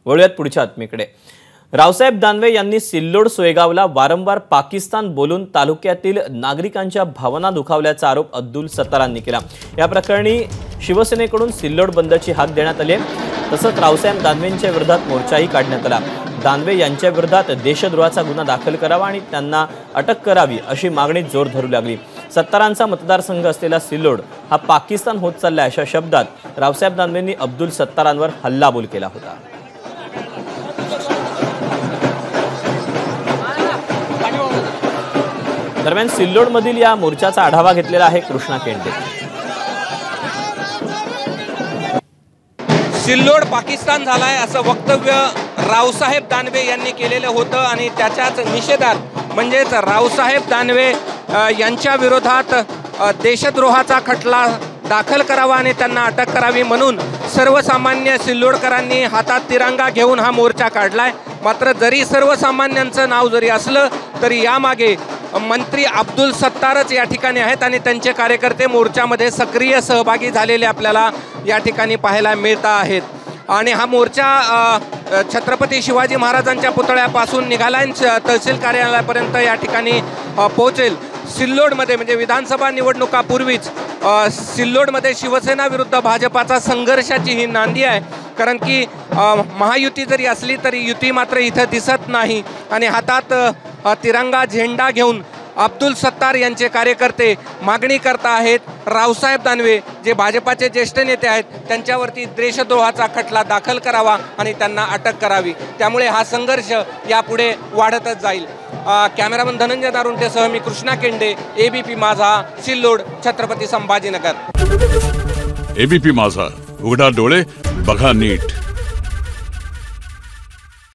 वळूयात पुढच्या बातमीकडे। रावसाहेब दानवे यांनी सिल्लोड सोयगावला वारंवार पाकिस्तान बोलून तालुक्यातील नागरिकांच्या भावना दुखावल्याचा आरोप अब्दुल सत्तारांनी केला। या प्रकरणी शिवसेनेकडून सिल्लोड बंदची हाक देण्यात आली आहे। तसंच रावसाहेब दानवेंच्या विरोधात मोर्चाही काढण्यात आला। दानवे यांच्या विरोधात देशद्रोहाचा गुन्हा दाखल करावा आणि त्यांना अटक करावी अशी मागणी जोर धरू लागली। सत्तारांचा मतदारसंघ असलेला सिल्लोड हा पाकिस्तान होत चालला अशा शब्दात रावसाहेब दानवेंनी अब्दुल सत्तारांवर हल्लाबोल केला होता। दरम्यान सिल्लोडमधील या मोर्चाचा आढावा घेतलेला आहे कृष्णा केंडे। सिल्लोड पाकिस्तान झालाय असं वक्तव्य रावसाहेब दानवे यांनी केलेलं होतं आणि त्याच्याच निषेधात म्हणजेच रावसाहेब दानवे यांच्या विरोधात देशद्रोहाचा खटला दाखल करावा आणि त्यांना अटक करावी म्हणून सर्वसामान्य सिल्लोडकरांनी हातात तिरंगा घेऊन हा मोर्चा काढलाय। मात्र जरी सर्वसामान्यांचं नाव जरी असलं तरी यामागे मंत्री अब्दुल सत्तारच या ठिकाणी आहेत आणि त्यांचे कार्यकर्ते मोर्चामध्ये सक्रिय सहभागी झालेले आपल्याला या ठिकाणी पाहायला मिळत आहेत। आणि हा मोर्चा छत्रपती शिवाजी महाराजांच्या पुतळ्यापासून निघाला तहसील कार्यालयापर्यंत या ठिकाणी पोहोचेल। सिल्लोडमध्ये म्हणजे विधानसभा निवडणुकापूर्वीच सिल्लोडमध्ये शिवसेना विरुद्ध भाजपाचा संघर्षाची ही नांदी आहे। कारण की महायुती जरी असली तरी युती मात्र इथं दिसत नाही आणि हातात तिरंगा झेंडा घेऊन अब्दुल सत्तार यांचे कार्यकर्ते मागणी करत आहेत रावसाहेब दानवे जे भाजपाचे ज्येष्ठ नेते आहेत त्यांच्यावरती देशद्रोहाचा खटला दाखल करावा आणि त्यांना अटक करावी। त्यामुळे हा संघर्ष यापुढे वाढतच जाईल। कॅमेरामन धनंजय दारुंटेसह मी कृष्णा केंडे, एबीपी माझा, सिल्लोड, छत्रपती संभाजीनगर। एबीपी माझा, उघडा डोळे बघा नीट।